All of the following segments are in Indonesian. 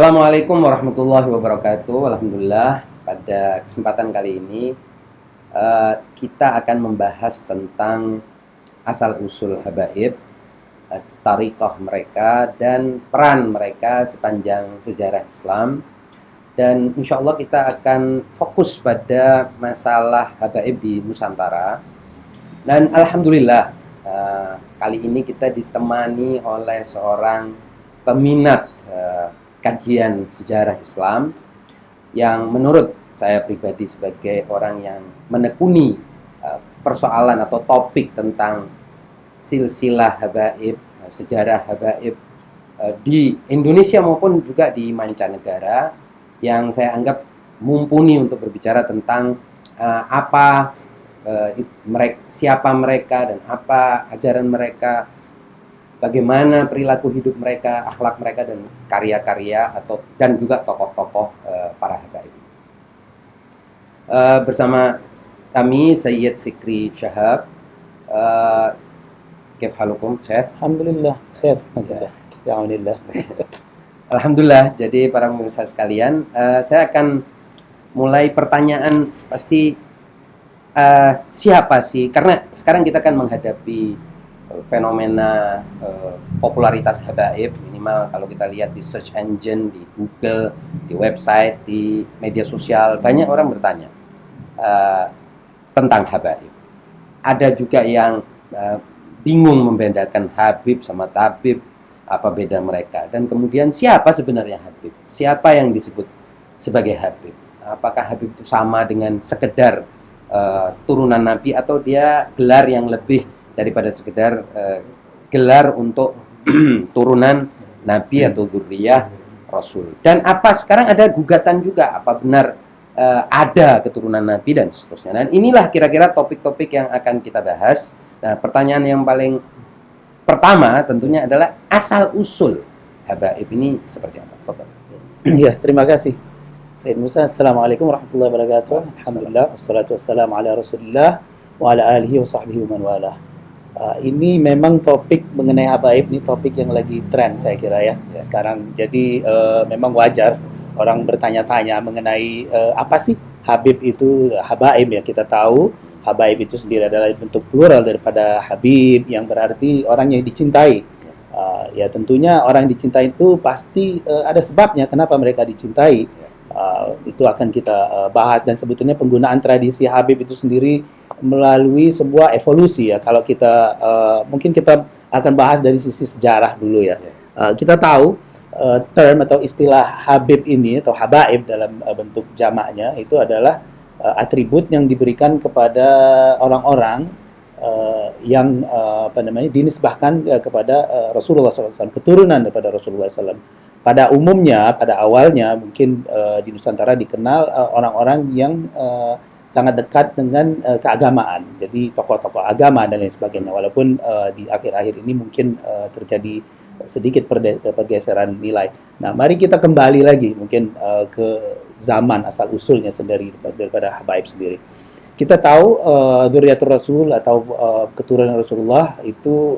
Assalamualaikum warahmatullahi wabarakatuh. Alhamdulillah, pada kesempatan kali ini kita akan membahas tentang asal-usul habaib, tariqah mereka, dan peran mereka sepanjang sejarah Islam. Dan insya Allah kita akan fokus pada masalah habaib di Nusantara. Dan Alhamdulillah, kali ini kita ditemani oleh seorang peminat kajian sejarah Islam yang menurut saya pribadi sebagai orang yang menekuni persoalan atau topik tentang silsilah habaib, sejarah habaib di Indonesia maupun juga di mancanegara, yang saya anggap mumpuni untuk berbicara tentang siapa mereka dan apa ajaran mereka, bagaimana perilaku hidup mereka, akhlak mereka, dan karya-karya dan juga tokoh-tokoh para habaib. Bersama kami Sayyid Fikri Syahab. Kif halukum? Khair? Alhamdulillah, khair. Alhamdulillah. Alhamdulillah. Jadi para pemirsa sekalian, saya akan mulai pertanyaan pasti siapa sih? Karena sekarang kita akan menghadapi fenomena popularitas habaib. Minimal kalau kita lihat di search engine, di Google, di website, di media sosial, banyak orang bertanya tentang habaib. Ada juga yang bingung membedakan habib sama tabib, apa beda mereka, dan kemudian siapa sebenarnya habib, siapa yang disebut sebagai habib, apakah habib itu sama dengan sekedar turunan nabi atau dia gelar yang lebih daripada sekedar gelar untuk turunan nabi atau dzurriyyah rasul. Dan apa sekarang ada gugatan juga, apa benar ada keturunan nabi dan seterusnya. Dan inilah kira-kira topik-topik yang akan kita bahas. Nah, pertanyaan yang paling pertama tentunya adalah asal usul habaib ini seperti apa? Ya, terima kasih Sayyid Musa. Assalamualaikum warahmatullahi wabarakatuh. Alhamdulillah, wassalatu wassalamu ala Rasulillah wa ala alihi wa sahbihi wa man walah. Ini memang topik mengenai habaib, ini topik yang lagi tren saya kira ya sekarang. Jadi memang wajar orang bertanya-tanya mengenai apa sih habib itu, habaib ya. Kita tahu habaib itu sendiri adalah bentuk plural daripada habib, yang berarti orang yang dicintai. Ya tentunya orang yang dicintai itu pasti ada sebabnya kenapa mereka dicintai. Itu akan kita bahas, dan sebetulnya penggunaan tradisi habib itu sendiri melalui sebuah evolusi ya. Kalau kita mungkin kita akan bahas dari sisi sejarah dulu ya. Kita tahu term atau istilah habib ini atau habaib dalam bentuk jamaknya itu adalah atribut yang diberikan kepada orang-orang yang dinisbahkan kepada Rasulullah SAW, keturunan daripada Rasulullah SAW. Pada umumnya, pada awalnya mungkin di Nusantara dikenal orang-orang yang sangat dekat dengan keagamaan, jadi tokoh-tokoh agama dan lain sebagainya. Walaupun di akhir-akhir ini mungkin terjadi sedikit pergeseran nilai. Nah, mari kita kembali lagi mungkin ke zaman asal usulnya sendiri daripada habaib sendiri. Kita tahu dzurriyyatur Rasul atau keturunan Rasulullah itu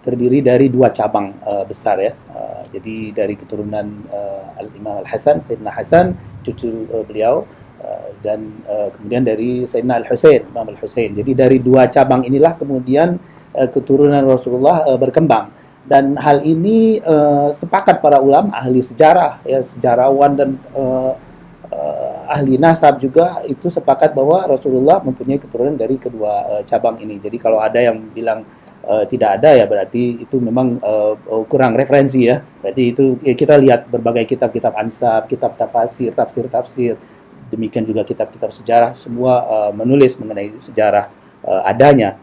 terdiri dari dua cabang besar ya. Jadi dari keturunan Al-Imam Al-Hasan, Sayyidina Hasan, cucu beliau, dan kemudian dari Sayyidina Al-Husain, Imam Al-Husain. Jadi dari dua cabang inilah kemudian keturunan Rasulullah berkembang. Dan hal ini sepakat para ulama, ahli sejarah, ya, sejarawan dan ahli nasab juga itu sepakat bahwa Rasulullah mempunyai keturunan dari kedua cabang ini. Jadi kalau ada yang bilang tidak ada, ya berarti itu memang kurang referensi ya. Berarti itu ya, kita lihat berbagai kitab-kitab ansab, kitab tafsir, demikian juga kitab-kitab sejarah, semua menulis mengenai sejarah adanya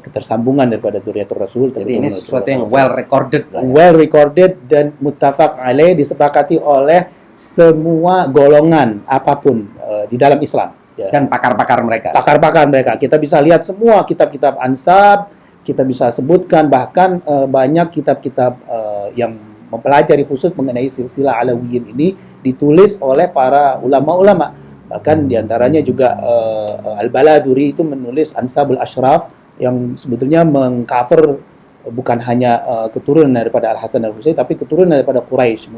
ketersambungan daripada dzurriyyatur Rasul. Jadi ini sesuatu yang well recorded lah, ya? Well recorded dan muttafaq alaih, disepakati oleh semua golongan apapun di dalam Islam ya. Dan pakar-pakar mereka. Kita bisa lihat semua kitab-kitab ansab, kita bisa sebutkan bahkan banyak kitab-kitab yang mempelajari khusus mengenai silsilah Alawiyin ini ditulis oleh para ulama-ulama. Bahkan diantaranya juga Al-Baladuri itu menulis Ansabul Ashraf yang sebetulnya mengcover bukan hanya keturunan daripada Al-Hasan Al-Husain, tapi keturunan daripada Quraisy.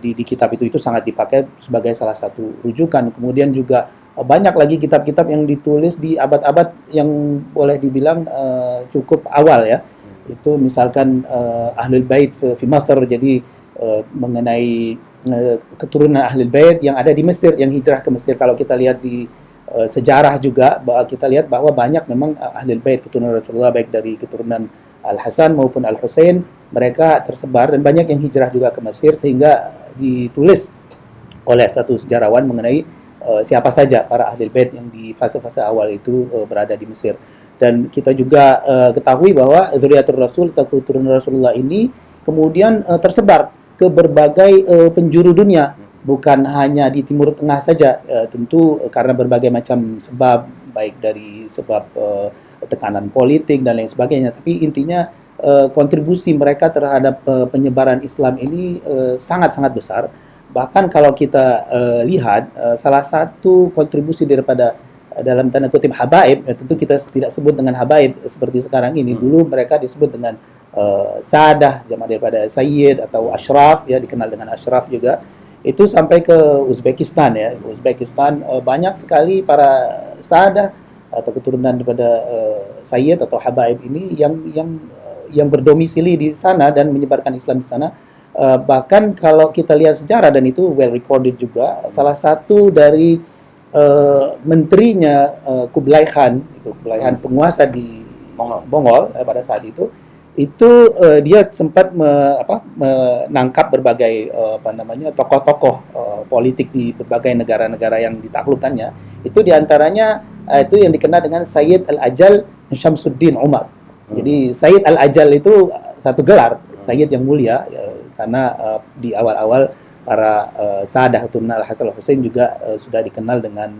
di kitab itu sangat dipakai sebagai salah satu rujukan. Kemudian juga banyak lagi kitab-kitab yang ditulis di abad-abad yang boleh dibilang cukup awal ya. Itu misalkan Ahlul Bait fi Masr, jadi mengenai keturunan Ahlul Bait yang ada di Mesir, yang hijrah ke Mesir. Kalau kita lihat di sejarah juga, kita lihat bahwa banyak memang Ahlul Bait keturunan Rasulullah, baik dari keturunan Al-Hasan maupun Al-Husain, mereka tersebar dan banyak yang hijrah juga ke Mesir, sehingga ditulis oleh satu sejarawan mengenai siapa saja para Ahlul Bait yang di fase-fase awal itu berada di Mesir. Dan kita juga ketahui bahwa Dzurriyyatur Rasul atau keturunan Rasulullah ini kemudian tersebar ke berbagai penjuru dunia, bukan hanya di Timur Tengah saja, tentu karena berbagai macam sebab, baik dari sebab tekanan politik dan lain sebagainya. Tapi intinya kontribusi mereka terhadap penyebaran Islam ini sangat-sangat besar. Bahkan kalau kita lihat salah satu kontribusi daripada dalam tanda kutip habaib, tentu kita tidak sebut dengan habaib seperti sekarang ini. Dulu mereka disebut dengan sadah, jamak daripada sayyid atau ashraf, ya, dikenal dengan ashraf juga. Itu sampai ke Uzbekistan ya. Uzbekistan banyak sekali para sadah atau keturunan daripada sayyid atau habaib ini yang berdomisili di sana dan menyebarkan Islam di sana. Bahkan kalau kita lihat sejarah, dan itu well recorded juga, salah satu dari menterinya Kublai Khan, penguasa di Mongol pada saat itu dia sempat menangkap berbagai tokoh-tokoh politik di berbagai negara-negara yang ditaklukkannya. Itu diantaranya itu yang dikenal dengan Sayyid Al-Ajal Syamsuddin Umar. Jadi Sayyid Al-Ajal itu satu gelar, Sayyid yang mulia, karena di awal-awal para Sadah keturunan Al-Hasan Al-Husain juga sudah dikenal dengan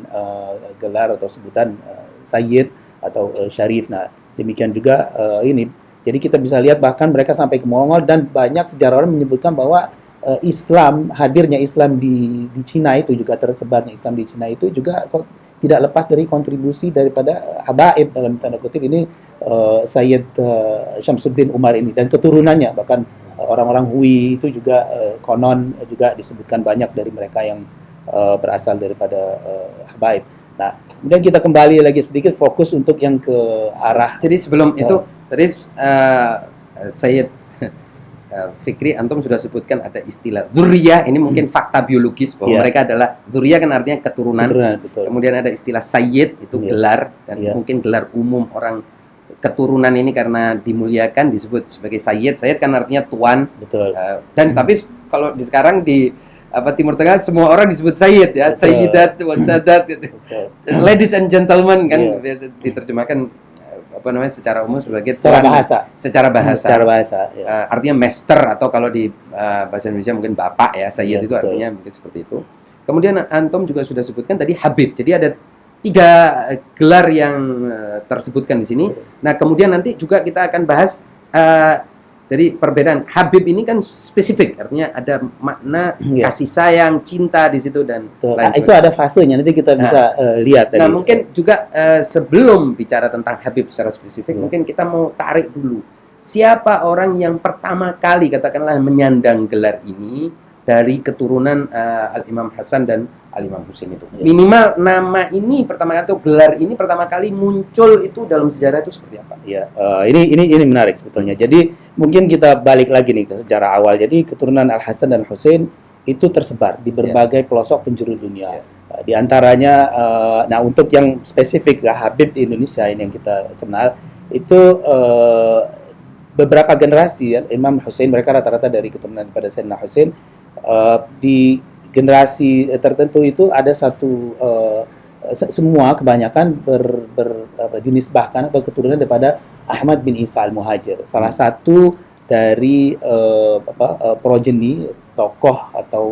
gelar atau sebutan Sayyid atau Syarif. Nah, demikian juga ini. Jadi kita bisa lihat bahkan mereka sampai ke Mongol, dan banyak sejarawan menyebutkan bahwa hadirnya Islam di Cina itu juga, tersebarnya Islam di Cina itu juga tidak lepas dari kontribusi daripada habaib dalam tanda kutip ini, Sayyid Syamsuddin Umar ini dan keturunannya. Bahkan orang-orang Hui itu juga konon juga disebutkan banyak dari mereka yang berasal daripada habaib. Nah, kemudian kita kembali lagi sedikit fokus untuk yang ke arah. Jadi sebelum itu tadi Sayyid Fikri, antum sudah sebutkan ada istilah dzurriyah. Ini mungkin fakta biologis bahwa mereka adalah dzurriyah, kan artinya keturunan. Kemudian ada istilah sayyid, itu gelar, dan mungkin gelar umum orang keturunan ini karena dimuliakan disebut sebagai sayyid. Sayyid kan artinya tuan. Dan tapi kalau di sekarang di Timur Tengah semua orang disebut sayyid ya, sayyidat wasadat gitu. Ladies and gentlemen kan biasa diterjemahkan secara umum sebagai secara tuan, bahasa. Secara bahasa. Ya. Artinya master, atau kalau di bahasa Indonesia mungkin bapak ya, sayyid itu betul. artinya mungkin seperti itu. Kemudian antum juga sudah sebutkan tadi habib. Jadi ada 3 gelar yang tersebutkan di sini. Nah, kemudian nanti juga kita akan bahas jadi perbedaan. Habib ini kan spesifik, artinya ada makna kasih sayang, cinta di situ dan lain itu ada fasenya, nanti kita bisa lihat. Nah, mungkin juga sebelum bicara tentang Habib secara spesifik, mungkin kita mau tarik dulu. Siapa orang yang pertama kali katakanlah menyandang gelar ini dari keturunan Al-Imam Hasan dan Al-Imam Husain itu? Minimal nama ini pertama kali, atau gelar ini pertama kali muncul itu dalam sejarah itu seperti apa? Ya, ini menarik sebetulnya. Jadi mungkin kita balik lagi nih ke sejarah awal. Jadi keturunan Al-Hasan dan Husain itu tersebar di berbagai pelosok penjuru dunia. Di antaranya, nah untuk yang spesifik Habib di Indonesia ini yang kita kenal, itu beberapa generasi ya, Imam Husain, mereka rata-rata dari keturunan pada Sayyidina Husain. Di generasi tertentu itu ada satu semua kebanyakan dinisbahkan atau keturunan daripada Ahmad bin Isa al-Muhajir, salah satu dari progeny tokoh atau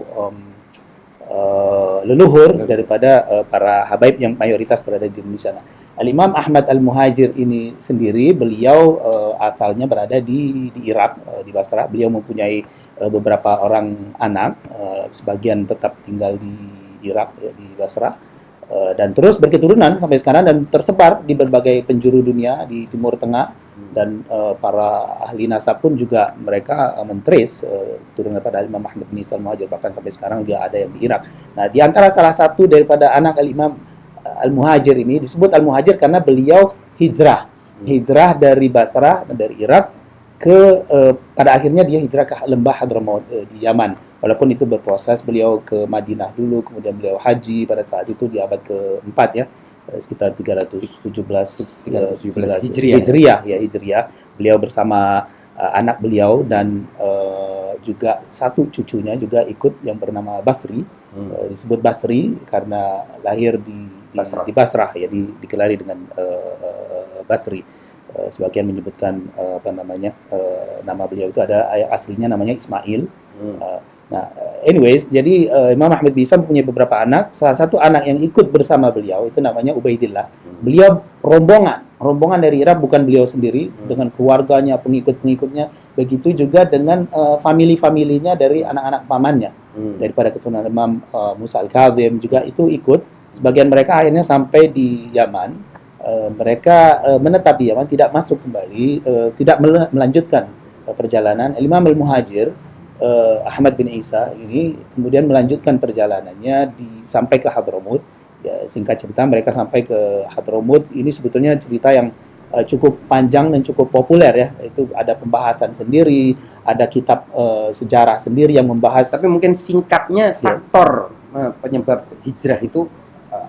leluhur daripada para habaib yang mayoritas berada di Indonesia. Nah, Al-Imam Ahmad al-Muhajir ini sendiri, beliau asalnya berada di Irak, di Basra. Beliau mempunyai beberapa orang anak, sebagian tetap tinggal di Irak, di Basra, dan terus berketurunan sampai sekarang dan tersebar di berbagai penjuru dunia di Timur Tengah, dan para ahli nasab pun juga mereka mentrace keturunan daripada Imam Ahmad bin Isa al-Muhajir, bahkan sampai sekarang dia ada yang di Irak. Nah, di antara salah satu daripada anak Al-Imam Al-Muhajir ini disebut Al-Muhajir karena beliau hijrah dari Basrah, dari Irak ke pada akhirnya dia hijrah ke lembah Hadramaut di Yaman. Walaupun itu berproses, beliau ke Madinah dulu, kemudian beliau haji pada saat itu di abad keempat ya, sekitar 317 Hijriah. Beliau bersama anak beliau dan juga satu cucunya juga ikut yang bernama Basri. Disebut Basri karena lahir di Basrah ya, dikelari dengan Basri. Sebagian menyebutkan nama beliau itu ada aslinya namanya Ismail. Nah, anyways, jadi Imam Ahmad bin Isa mempunyai beberapa anak. Salah satu anak yang ikut bersama beliau itu namanya Ubaidillah. Beliau rombongan dari Irak, bukan beliau sendiri, dengan keluarganya, pengikut-pengikutnya. Begitu juga dengan family-familinya dari anak-anak pamannya. Daripada keturunan Imam Musa al-Kazim juga itu ikut. Sebagian mereka akhirnya sampai di Yaman. Mereka menetap di Yaman, tidak masuk kembali, tidak melanjutkan perjalanan. Imam al-Muhajir Ahmad bin Isa ini kemudian melanjutkan perjalanannya sampai ke Hadramaut. Ya, singkat cerita mereka sampai ke Hadramaut. Ini sebetulnya cerita yang cukup panjang dan cukup populer ya. Itu ada pembahasan sendiri, ada kitab sejarah sendiri yang membahas. Tapi mungkin singkatnya faktor penyebab hijrah itu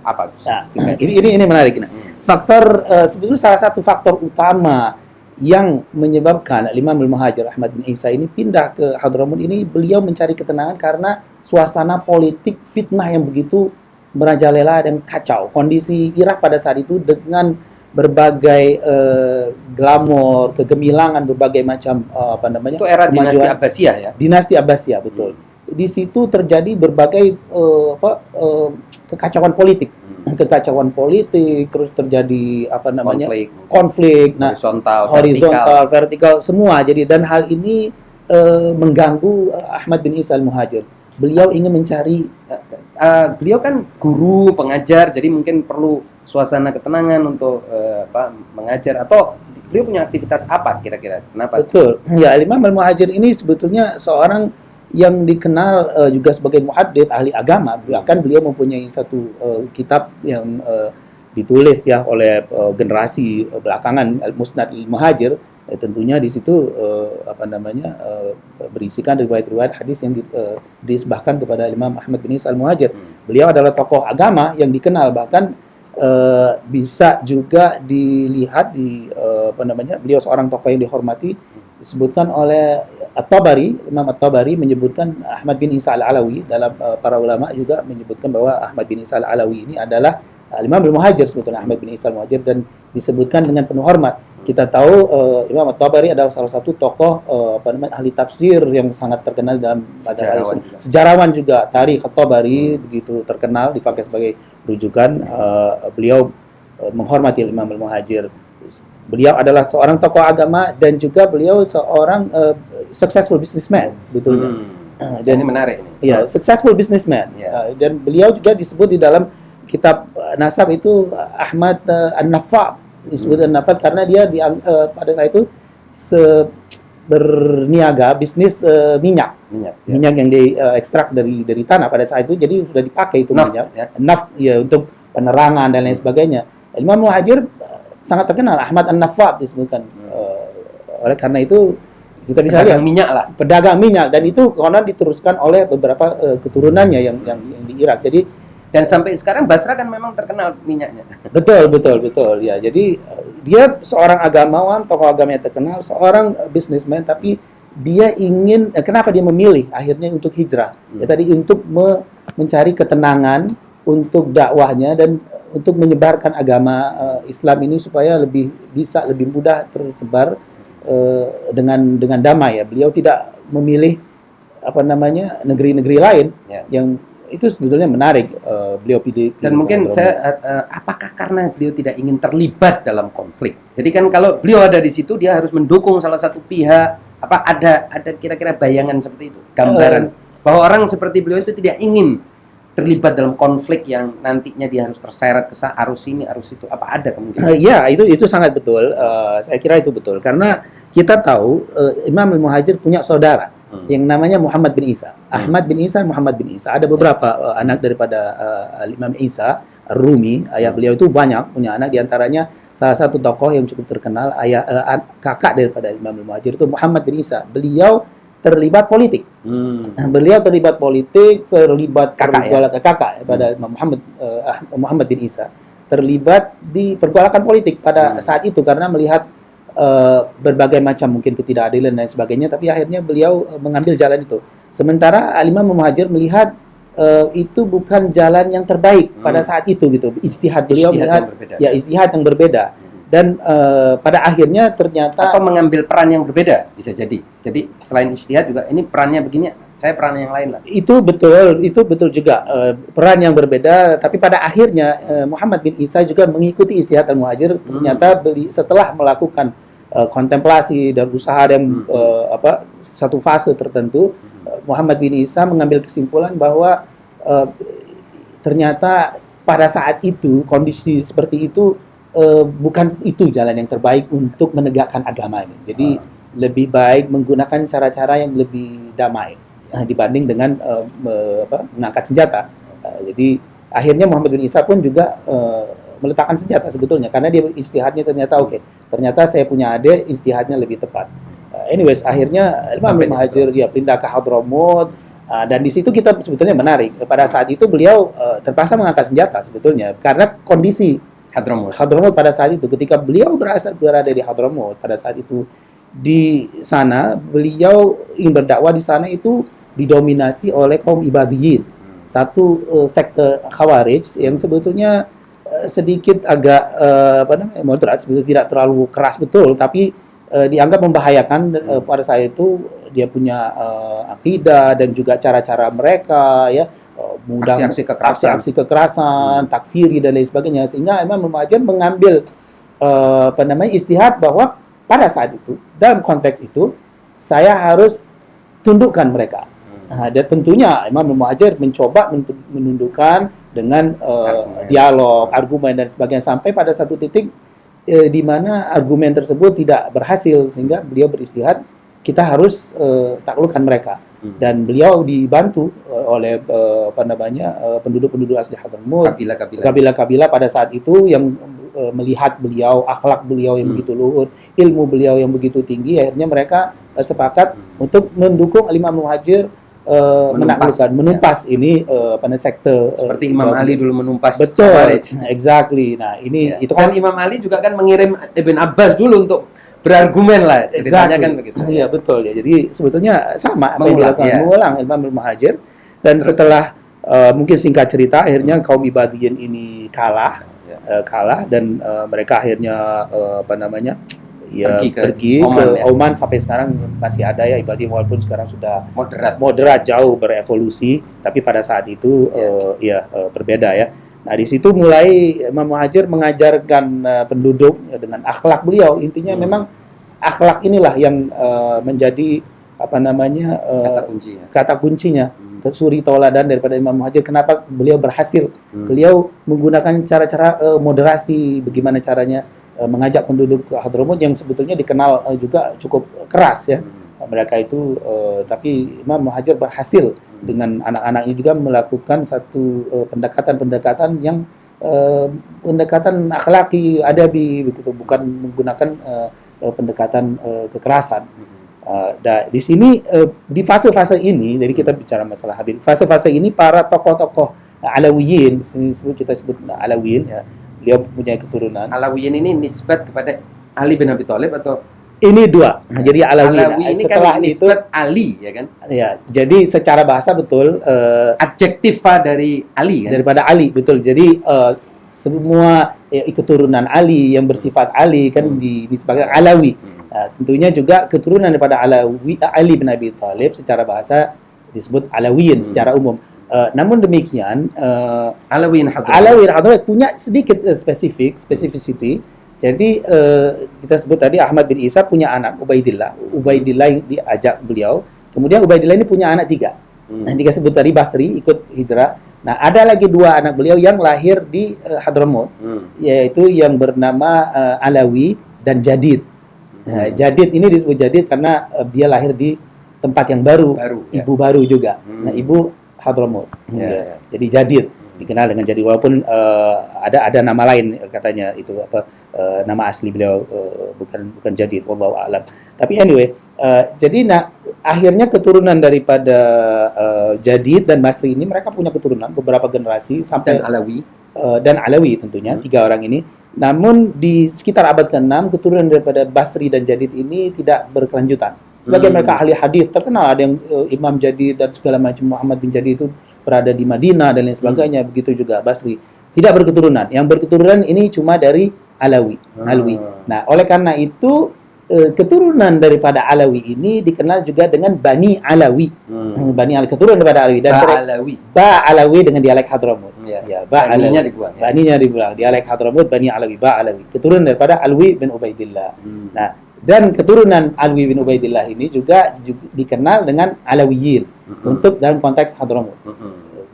apa? Nah, ini menarik. Faktor sebetulnya salah satu faktor utama yang menyebabkan Imam al-Muhajir Ahmad bin Isa ini pindah ke Hadramaut ini, beliau mencari ketenangan karena suasana politik fitnah yang begitu merajalela dan kacau. Kondisi Irak pada saat itu dengan berbagai glamor, kegemilangan, berbagai macam itu era dinasti Abbasiyah ya. Dinasti Abbasiyah, betul. Di situ terjadi berbagai kekacauan politik. Kekacauan politik, terus terjadi konflik, horizontal, vertikal, semua. Jadi dan hal ini mengganggu Ahmad bin Isa al-Muhajir. Beliau ingin mencari, beliau kan guru, pengajar, jadi mungkin perlu suasana ketenangan untuk mengajar, atau beliau punya aktivitas apa kira-kira? Kenapa? Betul. Ya, Imam al-Muhajir ini sebetulnya seorang yang dikenal juga sebagai muhaddits, ahli agama. Bahkan beliau mempunyai satu kitab yang ditulis ya oleh generasi belakangan, Al-Musnad al-Muhajir. Tentunya di situ berisikan riwayat-riwayat hadis yang diisbahkan kepada Imam Ahmad bin Isa al-Muhajir. Beliau adalah tokoh agama yang dikenal, bahkan bisa juga dilihat di beliau seorang tokoh yang dihormati. Disebutkan oleh At-Tabari, Imam At-Tabari menyebutkan Ahmad bin Isa al-Alawi, dalam para ulama juga menyebutkan bahwa Ahmad bin Isa al-Alawi ini adalah Imam al-Muhajir, sebetulnya Ahmad bin Isa al-Muhajir, dan disebutkan dengan penuh hormat. Kita tahu Imam At-Tabari adalah salah satu tokoh ahli tafsir yang sangat terkenal dalam sejarawan juga. Tarikh At-Tabari begitu terkenal, dipakai sebagai rujukan. Beliau menghormati Imam al-Muhajir. Beliau adalah seorang tokoh agama dan juga beliau seorang successful businessman sebetulnya. Dan ini menarik. Ya, successful businessman. Dan beliau juga disebut di dalam kitab nasab itu Ahmad an-Naffad. Disebut an-Naffad karena dia pada saat itu berniaga bisnis minyak yang diekstrak dari tanah pada saat itu, jadi sudah dipakai itu minyak. Naf ya untuk penerangan dan lain sebagainya. Imam Muhajir sangat terkenal, Ahmad an-Naffad disebutkan. Oleh karena itu kita bisa lihat pedagang minyak, dan itu konon diteruskan oleh beberapa keturunannya yang di Irak. Jadi dan sampai sekarang Basra kan memang terkenal minyaknya. Betul ya. Jadi dia seorang agamawan, tokoh agama yang terkenal, seorang businessman, tapi dia ingin kenapa dia memilih akhirnya untuk hijrah? Ya tadi untuk mencari ketenangan untuk dakwahnya dan untuk menyebarkan agama Islam ini supaya bisa lebih mudah tersebar dengan damai ya. Beliau tidak memilih negeri-negeri lain yang itu sebetulnya menarik. Beliau pilih dan mungkin apakah karena beliau tidak ingin terlibat dalam konflik? Jadi kan kalau beliau ada di situ dia harus mendukung salah satu pihak. Apa ada kira-kira bayangan seperti itu, gambaran bahwa orang seperti beliau itu tidak ingin terlibat dalam konflik yang nantinya dia harus terseret ke arus ini, arus itu? Apa ada kemungkinan? Ya, itu sangat betul. Saya kira itu betul karena kita tahu Imam Al-Muhajir punya saudara yang namanya Muhammad bin Isa. Ahmad bin Isa, Muhammad bin Isa. Ada beberapa anak daripada Imam Isa Rumi. Ayah beliau itu banyak punya anak, diantaranya salah satu tokoh yang cukup terkenal, kakak daripada Imam Al-Muhajir itu Muhammad bin Isa. Beliau terlibat politik. Beliau terlibat politik, terlibat kakak pada Imam Muhammad bin Isa. Terlibat di pergolakan politik pada saat itu karena melihat berbagai macam mungkin ketidakadilan dan sebagainya, tapi akhirnya beliau mengambil jalan itu. Sementara Imam Muhajir melihat itu bukan jalan yang terbaik pada saat itu gitu. Ijtihad beliau melihat ijtihad yang berbeda. Dan pada akhirnya ternyata atau mengambil peran yang berbeda bisa jadi. Jadi selain ijtihad juga ini perannya begini, saya peran yang lain lah. Itu betul juga peran yang berbeda. Tapi pada akhirnya Muhammad bin Isa juga mengikuti ijtihad Al-Muhajir. Ternyata setelah melakukan kontemplasi dan usaha yang satu fase tertentu, Muhammad bin Isa mengambil kesimpulan bahwa ternyata pada saat itu kondisi seperti itu bukan itu jalan yang terbaik untuk menegakkan agama ini. Jadi lebih baik menggunakan cara-cara yang lebih damai dibanding dengan mengangkat senjata. Jadi akhirnya Muhammad bin Isa pun juga meletakkan senjata sebetulnya karena dia ijtihadnya ternyata ternyata saya punya adik ijtihadnya lebih tepat. Anyways, akhirnya Imam Muhajir dia pindah ke Hadramut dan di situ kita sebetulnya menarik. Pada saat itu beliau terpaksa mengangkat senjata sebetulnya karena kondisi Hadramut pada saat itu, ketika beliau berada di Hadramut pada saat itu, di sana beliau ingin berdakwah di sana itu didominasi oleh kaum Ibadiyin, satu sekte Khawarij yang sebetulnya sedikit agak moderat, sebetulnya tidak terlalu keras betul, tapi dianggap membahayakan pada saat itu. Dia punya akidah dan juga cara-cara mereka ya, aksi-aksi kekerasan, takfiri dan lain sebagainya, sehingga Imam Muhajir mengambil ijtihad bahwa pada saat itu dalam konteks itu saya harus tundukkan mereka. Dan tentunya Imam Muhajir mencoba menundukkan dengan dialog, argumen dan sebagainya sampai pada satu titik di mana argumen tersebut tidak berhasil sehingga beliau beristihad kita harus taklukkan mereka. Dan beliau dibantu oleh penduduk-penduduk asli Hadramut, kabilah-kabilah pada saat itu yang melihat beliau, akhlak beliau yang begitu luhur, ilmu beliau yang begitu tinggi, akhirnya mereka sepakat untuk mendukung Imam Muhajir menumpas ini sekte seperti Imam Ali dulu menumpas Khawarij. Exactly. Nah, ini itu kan Imam Ali juga kan mengirim Ibn Abbas dulu untuk berargumen lah, ceritanya kan begitu. Iya betul ya. Jadi sebetulnya sama apa yang dilakukan mengulang Imam Muhajir dan setelah mungkin singkat cerita akhirnya kaum Ibadiyin ini kalah dan mereka akhirnya pergi ke Oman sampai sekarang masih ada ya Ibadiyin walaupun sekarang sudah moderat jauh berevolusi, tapi pada saat itu berbeda ya. Nah, di situ mulai Imam Muhajir mengajarkan penduduk dengan akhlak beliau. Intinya memang akhlak inilah yang menjadi kata kuncinya. Suri tauladan daripada Imam Muhajir. Kenapa beliau berhasil? Beliau menggunakan cara-cara moderasi, bagaimana caranya mengajak penduduk Hadramut yang sebetulnya dikenal juga cukup keras ya. Mereka itu tapi Imam Muhajir berhasil dengan anak-anaknya juga melakukan satu pendekatan yang pendekatan akhlaki, adabi begitu, bukan menggunakan pendekatan kekerasan. Di sini di fase-fase ini, jadi kita bicara masalah Habib. Fase-fase ini para tokoh-tokoh Alawiyin, kita sebut Alawiyin ya. Beliau punya keturunan. Alawiyin ini nisbat kepada Ali bin Abi Thalib atau ini dua. Nah, jadi Alawi ini setelah kan nisbat Ali ya kan? Ya, jadi secara bahasa betul adjektiva dari Ali kan? Daripada Ali betul. Jadi semua keturunan Ali yang bersifat Ali kan disebutkan Alawi. Nah, tentunya juga keturunan daripada Ali bin Abi Thalib secara bahasa disebut Alawiyin secara umum. Namun demikian Alawiyin Hadramut punya sedikit specificity. Jadi kita sebut tadi Ahmad bin Isa punya anak Ubaidillah yang diajak beliau. Kemudian Ubaidillah ini punya anak 3. Yang kita sebut tadi Basri ikut hijrah. Nah, ada lagi dua anak beliau yang lahir di Hadramaut, yaitu yang bernama Alawi dan Jadid. Nah, Jadid ini disebut Jadid karena dia lahir di tempat yang baru, ibu baru juga. Nah, ibu Hadramaut. Jadi Jadid dikenal dengan Jadid, walaupun ada nama lain katanya itu nama asli beliau bukan Jadid, wallahu a'lam. Tapi anyway, jadi akhirnya keturunan daripada Jadid dan Basri ini mereka punya keturunan beberapa generasi sampai dan Alawi tentunya, tiga orang ini. Namun di sekitar abad ke-6 keturunan daripada Basri dan Jadid ini tidak berkelanjutan. Sebagian mereka ahli hadis terkenal, ada yang Imam Jadid dan segala macam, Muhammad bin Jadid itu berada di Madinah dan lain sebagainya. Begitu juga Basri. Tidak berketurunan. Yang berketurunan ini cuma dari Alawi. Nah, oleh karena itu keturunan daripada Alawi ini dikenal juga dengan Bani Alawi. Bani Alawi, keturunan daripada Alawi. Dan Ba Alawi dengan dialek Hadramaut. Baninya dibuang. Baninya dibuang. Dialek Hadramaut, Bani Alawi, Ba Alawi. Keturunan daripada Alwi bin Ubaidillah. Nah, dan keturunan Alwi bin Ubaidillah ini juga dikenal dengan Alawiyin untuk dalam konteks Hadramaut.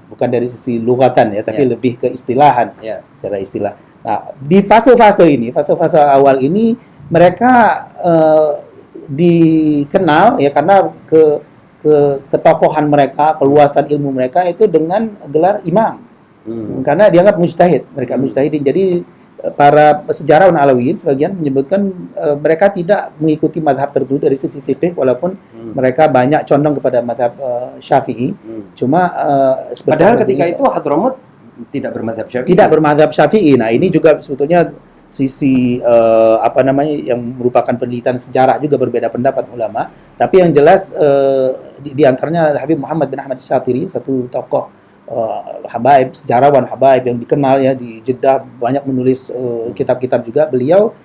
Bukan dari sisi lughatan ya, tapi lebih ke istilahan, secara istilah. Nah, di fase-fase awal ini mereka dikenal ya karena ketokohan mereka, keluasan ilmu mereka itu dengan gelar imam. Karena dianggap mujtahid, mereka mujtahidin. Jadi para sejarawan Alawiyin sebagian menyebutkan mereka tidak mengikuti mazhab tertentu dari sisi fikih, walaupun mereka banyak condong kepada mazhab Syafi'i. Cuma padahal ketika itu Hadramaut tidak bermadzhab Syafi'i. Tidak bermadzhab Syafi'i. Nah, ini juga sebetulnya sisi yang merupakan penelitian sejarah juga berbeda pendapat ulama. Tapi yang jelas di antaranya Habib Muhammad bin Ahmad Syatiri, satu tokoh habaib, sejarawan habaib yang dikenal ya di Jeddah, banyak menulis kitab-kitab juga. Beliau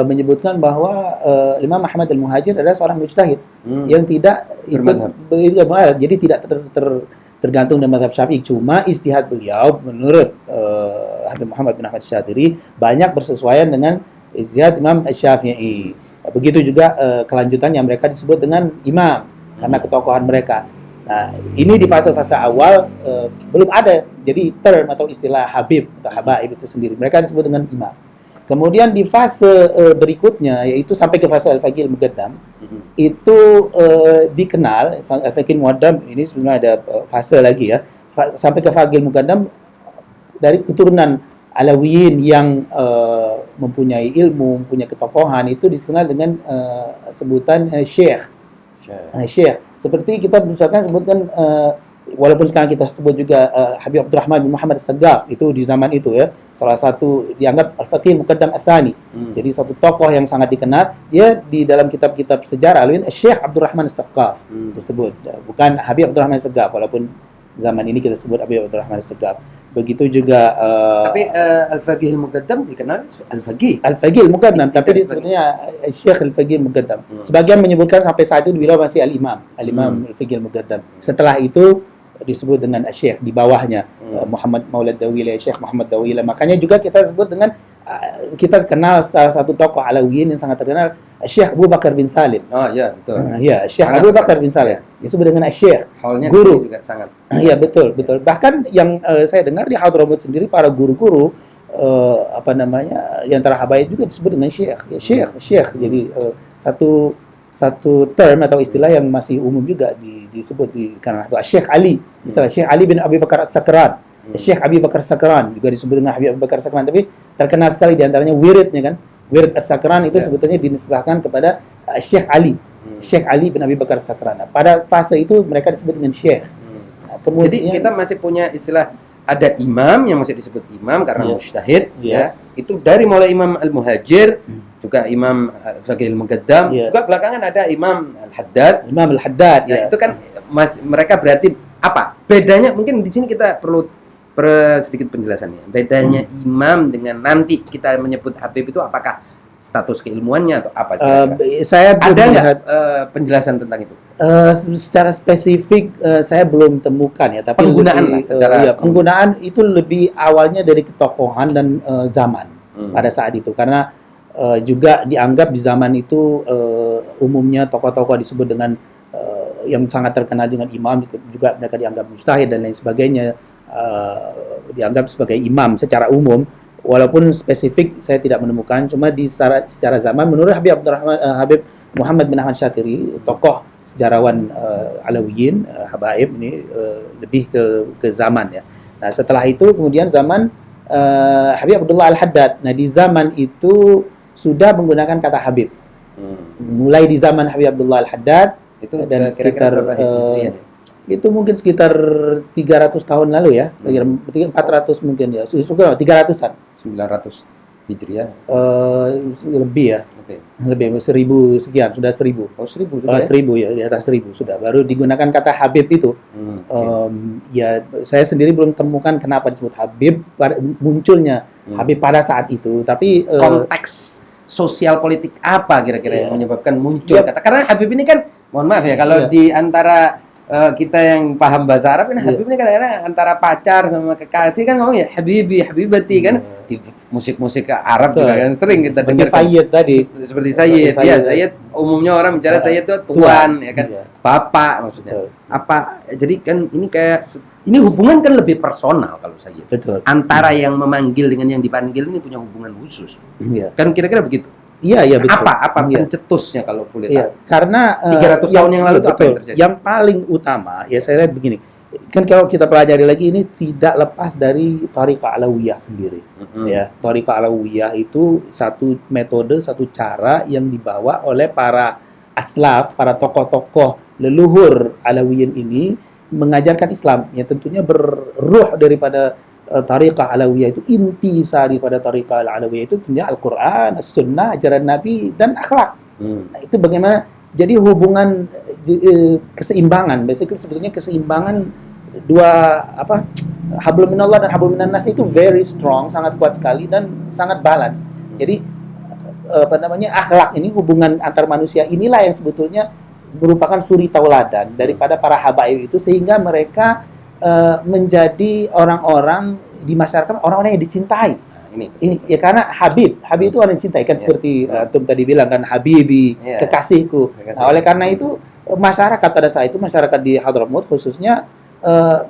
menyebutkan bahwa Imam Ahmad al-Muhajir adalah seorang mujtahid yang tidak ikut, jadi tidak tergantung dengan mazhab Syafi'i. Cuma ijtihad beliau menurut Habib Muhammad bin Ahmad Syatiri banyak bersesuaian dengan ijtihad Imam Syafi'i. Begitu juga kelanjutan yang mereka disebut dengan imam karena ketokohan mereka. Nah, ini di fase-fase awal belum ada jadi term atau istilah Habib atau Habaib itu sendiri. Mereka disebut dengan imam. Kemudian di fase berikutnya, yaitu sampai ke fase Al-Faqih Al-Muqaddam, itu dikenal, Al-Faqih Al-Muqaddam ini sebenarnya ada fase lagi ya, sampai ke Faqih Al-Muqaddam dari keturunan Alawiyin yang mempunyai ilmu, mempunyai ketokohan, itu dikenal dengan sebutan Syekh. Seperti kita misalkan sebutkan, walaupun sekarang kita sebut juga Habib Abdurrahman bin Muhammad As-Saggaf, itu di zaman itu ya, salah satu dianggap Al-Faqih Muqaddam Ats-Tsani. Jadi satu tokoh yang sangat dikenal, dia di dalam kitab-kitab sejarah Alawiyin Syekh Abdurrahman As-Saggaf disebut, bukan Habib Abdurrahman As-Saggaf, walaupun zaman ini kita sebut Habib Abdurrahman As-Saggaf. Begitu juga tapi Al-Faqih Al-Muqaddam dikenal Al-Faqih Al-Muqaddam, tapi disebutnya Syekh Al-Faqih Al-Muqaddam. Sebagian menyebutkan sampai saat itu beliau masih Al-Imam Al-Faqih Al-Muqaddam. Setelah itu disebut dengan Syekh, di bawahnya Muhammad Maulad Dawila, Syekh Muhammad Dawila. Makanya juga kita sebut dengan kita kenal salah satu tokoh Alawiyin yang sangat terkenal, Syekh Abu Bakar bin Salim. Oh iya, betul. Ya, Syekh Abu Bakar bin Salim. Disebut dengan Syekh, guru juga sangat. Iya, betul. Bahkan yang saya dengar di Hadramaut sendiri para guru-guru yang terhabaib juga disebut dengan Syekh. Ya, Syekh. Jadi satu term atau istilah yang masih umum juga disebut di kalangan Syekh Ali. Misalnya Syekh Ali bin Abi Bakar As-Sakran. Syekh Abi Bakar As-Sakran juga disebut dengan Habib Abu Bakar As-Sakran, tapi terkenal sekali di antaranya wiridnya kan. Wirid As-Sakran itu sebetulnya dinisbahkan kepada Syekh Ali. Syekh Ali bin Abi Bakar As-Sakran. Nah, pada fase itu mereka disebut dengan Syekh. Nah, kemudian, jadi kita masih punya istilah, ada imam yang masih disebut imam karena mujtahid ya. Itu dari mulai Imam Al-Muhajir, juga Imam Al-Faqih Al-Muqaddam, juga belakangan ada Imam Al-Haddad. Ya. Itu kan mereka berarti apa? Bedanya mungkin di sini kita perlu sedikit penjelasannya. Bedanya imam dengan nanti kita menyebut Habib itu apakah status keilmuannya atau apa? Saya ada nggak penjelasan tentang itu? Secara spesifik saya belum temukan ya, tapi penggunaan itu lebih awalnya dari ketokohan dan zaman pada saat itu, karena juga dianggap di zaman itu umumnya tokoh-tokoh disebut dengan yang sangat terkenal dengan imam, juga mereka dianggap mujtahid dan lain sebagainya. dianggap sebagai imam secara umum, walaupun spesifik saya tidak menemukan, cuma secara zaman menurut Habib Muhammad bin Ahmad Syatiri, tokoh sejarawan Alawiyin, Habaib ini lebih ke zaman ya. Nah setelah itu kemudian zaman Habib Abdullah Al-Haddad. Nah di zaman itu sudah menggunakan kata Habib. Mulai di zaman Habib Abdullah Al-Haddad Itu dan kira-kira sekitar berapa Hijriah ya? itu mungkin sekitar 300 tahun lalu ya, 400 mungkin ya, sudah 300-an. 900 Hijriah. Lebih ya, Oke. lebih 1000 sekian, sudah 1000. Oh, 1000 sudah ya? 1000 ya, di atas 1000 sudah. Baru digunakan kata Habib itu. Oke. Ya, saya sendiri belum temukan kenapa disebut Habib, munculnya Habib pada saat itu. Tapi Konteks sosial politik apa kira-kira yang menyebabkan muncul Iya. kata? Karena Habib ini kan, mohon maaf ya, kalau Iya. di antara kita yang paham bahasa Arab kan Habib ini kadang-kadang antara pacar sama kekasih kan ngomong ya Habibi, Habibati kan di musik-musik Arab Betul. juga kan sering kita Seperti dengar Sayyid tadi. seperti Sayyid. Seperti Ya, Sayyid. Sayyid umumnya orang bicara Sayyid itu Tuan. tuan ya kan. Iya. Bapak maksudnya. Betul. Apa jadi kan ini kayak ini hubungan kan lebih personal kalau Sayyid. Betul. Antara yang memanggil dengan yang dipanggil ini punya hubungan khusus. Iya. Kan kira-kira begitu. Iya, betul. Apa Iya. pencetusnya kalau boleh Iya, tahu? karena 300 tahun yang lalu itu apa betul. yang terjadi? Yang paling utama, ya saya lihat begini. Kan kalau kita pelajari lagi ini tidak lepas dari Thariqah Alawiyah sendiri. Ya, Thariqah Alawiyah itu satu metode, satu cara yang dibawa oleh para aslaf, para tokoh-tokoh leluhur Alawiyin ini mengajarkan Islam. Ya tentunya berruh daripada Tariqah Alawiyah itu, inti sari pada Tariqah Alawiyah itu tentunya Al-Quran, As-Sunnah, ajaran Nabi, dan akhlak. Nah, itu bagaimana, jadi hubungan keseimbangan, basically sebetulnya keseimbangan dua hablum minallah dan hablum minan nas itu very strong, sangat kuat sekali dan sangat balance. Jadi akhlak ini, hubungan antar manusia inilah yang sebetulnya merupakan suri tauladan daripada para habaib itu, sehingga mereka menjadi orang-orang di masyarakat, orang-orang yang dicintai. Ini ya karena Habib itu orang yang dicintai kan, seperti Antum tadi bilang kan, Habibi, kekasihku. Nah, oleh karena itu masyarakat pada saat itu, masyarakat di Hadramaut khususnya,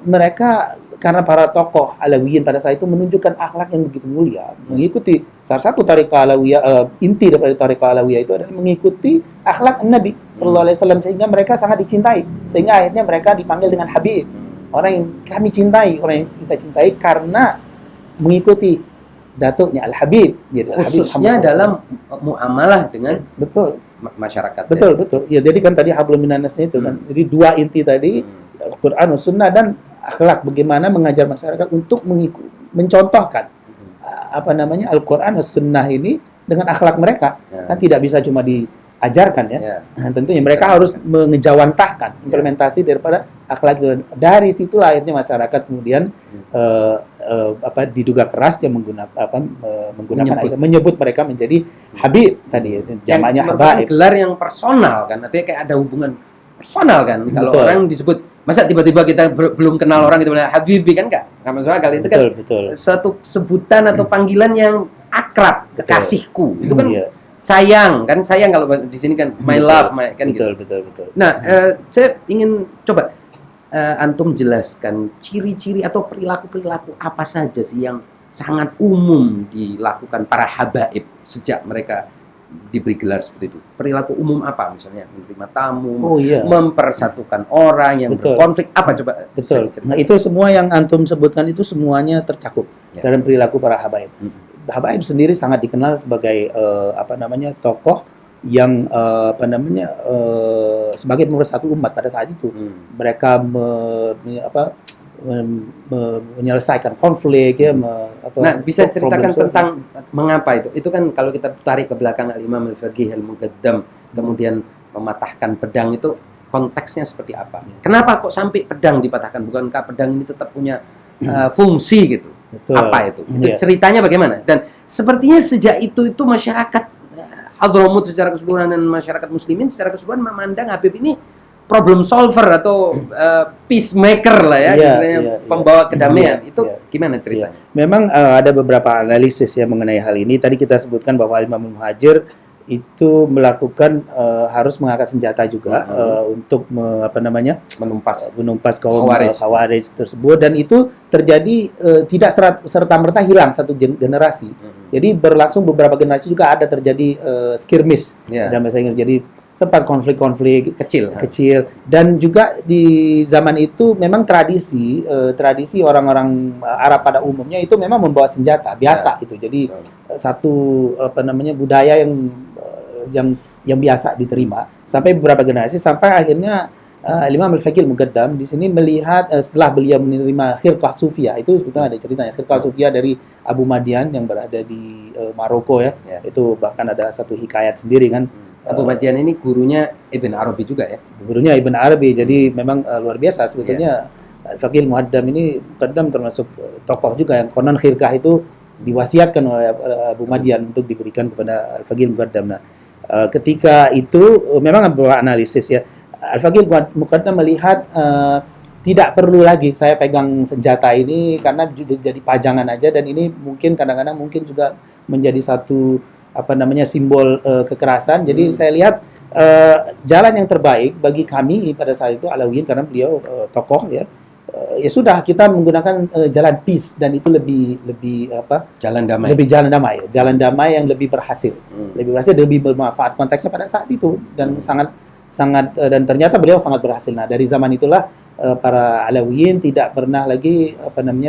mereka karena para tokoh Alawiyin pada saat itu menunjukkan akhlak yang begitu mulia, mengikuti salah satu Tariqah Alawiyah, inti daripada Tariqah Alawiyah itu adalah mengikuti akhlak Nabi sallallahu alaihi wasallam, sehingga mereka sangat dicintai, sehingga akhirnya mereka dipanggil dengan Habib, orang yang kami cintai, orang yang kita cintai karena mengikuti datuknya Al-Habib, gitu. Khususnya dalam muamalah dengan betul masyarakat. betul. Ya, jadi kan tadi hablum minan nas itu kan, jadi dua inti tadi, Al-Quran, Sunnah, dan akhlak. Bagaimana mengajar masyarakat untuk mencontohkan Al-Quran, Sunnah ini dengan akhlak mereka. Kan tidak bisa cuma diajarkan ya. Nah, tentunya mereka harus mengejawantahkan implementasi daripada akhlak itu. Dari situlah akhirnya masyarakat kemudian diduga keras yang menggunakan menyebut mereka menjadi Habib tadi, jamaknya Habaib. Gelar yang personal kan, artinya kayak ada hubungan personal kan. Kalau Betul. orang disebut, masa tiba-tiba kita belum kenal orang itu bilang Habibi kan nggak masuk akal. Itu kan satu sebutan atau panggilan yang akrab, kekasihku. Itu kan sayang kalau di sini kan my love, kan gitu. Betul. Nah, saya ingin coba antum jelaskan ciri-ciri atau perilaku-perilaku apa saja sih yang sangat umum dilakukan para habaib sejak mereka diberi gelar seperti itu. Perilaku umum apa, misalnya menerima tamu, mempersatukan orang yang berkonflik, apa coba? Betul. Nah, itu semua yang antum sebutkan itu semuanya tercakup dalam perilaku para habaib. Habaib sendiri sangat dikenal sebagai tokoh yang sebagai pemersatu umat pada saat itu. Mereka menyelesaikan konflik ya. Nah, bisa ceritakan tentang mengapa itu? Itu kan kalau kita tarik ke belakang Al-Imam Al-Faqih Al-Muqaddam, kemudian mematahkan pedang, itu konteksnya seperti apa? Kenapa kok sampai pedang dipatahkan? Bukankah pedang ini tetap punya fungsi gitu? Betul. Apa itu? Itu ceritanya bagaimana? Dan sepertinya sejak itu masyarakat Hadramaut secara keseluruhan dan masyarakat muslimin secara keseluruhan memandang Habib ini problem solver atau peacemaker lah ya, istilahnya pembawa kedamaian. Itu gimana ceritanya? Memang ada beberapa analisis ya mengenai hal ini. Tadi kita sebutkan bahwa Imam Muhajir itu melakukan harus mengangkat senjata juga untuk menumpas kaum Khawarij tersebut, dan itu terjadi tidak serta-merta hilang satu generasi. Jadi berlangsung beberapa generasi juga ada terjadi skirmish dalam bahasa Inggris. Jadi sempat konflik-konflik kecil dan juga di zaman itu memang tradisi orang-orang Arab pada umumnya itu memang membawa senjata biasa gitu. Jadi satu budaya yang biasa diterima sampai beberapa generasi sampai akhirnya Imam Al-Faqih Al-Muqaddam di sini melihat setelah beliau menerima khirqah sufiyah, itu sebetulnya ada ceritanya, khirqah sufiyah dari Abu Madian yang berada di Maroko ya. Itu bahkan ada satu hikayat sendiri kan. Abu Madian ini gurunya Ibn Arabi juga ya. Gurunya Ibn Arabi, jadi memang luar biasa sebetulnya. Al-Faqih Al-Muqaddam ini Muqaddam termasuk tokoh juga yang konon khirqah itu diwasiatkan oleh Abu Madian untuk diberikan kepada Al-Faqih Al-Muqaddam. Nah, ketika itu memang beberapa analisis ya. Al-Faqih Muqaddam melihat tidak perlu lagi saya pegang senjata ini karena jadi pajangan aja, dan ini mungkin kadang-kadang mungkin juga menjadi satu simbol kekerasan. Jadi saya lihat jalan yang terbaik bagi kami pada saat itu Alawiyin, karena beliau tokoh ya sudah kita menggunakan jalan peace, dan itu lebih jalan damai yang lebih berhasil, lebih bermanfaat konteksnya pada saat itu, dan dan ternyata beliau sangat berhasil. Nah, dari zaman itulah para Alawiyin tidak pernah lagi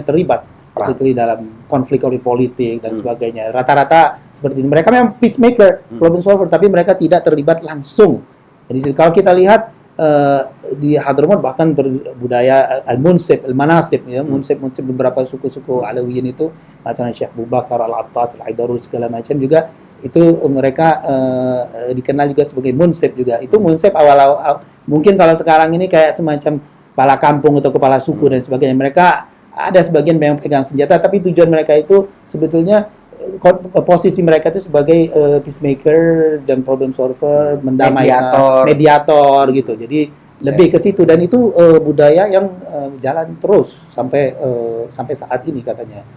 terlibat basically dalam konflik politik dan sebagainya. Rata-rata seperti ini. Mereka memang peacemaker, problem solver, tapi mereka tidak terlibat langsung. Jadi kalau kita lihat di Hadramaut bahkan berbudaya al-munsib, al-manasib ya, munsib beberapa suku-suku Alawiyin itu, misalnya Syekh Abu Bakar, Al-Attas, Al-Aidarus segala macam juga itu mereka dikenal juga sebagai munsib juga. Itu munsib awal mungkin kalau sekarang ini kayak semacam kepala kampung atau kepala suku dan sebagainya. Mereka ada sebagian yang pegang senjata, tapi tujuan mereka itu sebetulnya posisi mereka itu sebagai peacemaker dan problem solver, mediator gitu. Jadi lebih ke situ, dan itu budaya yang jalan terus sampai saat ini katanya.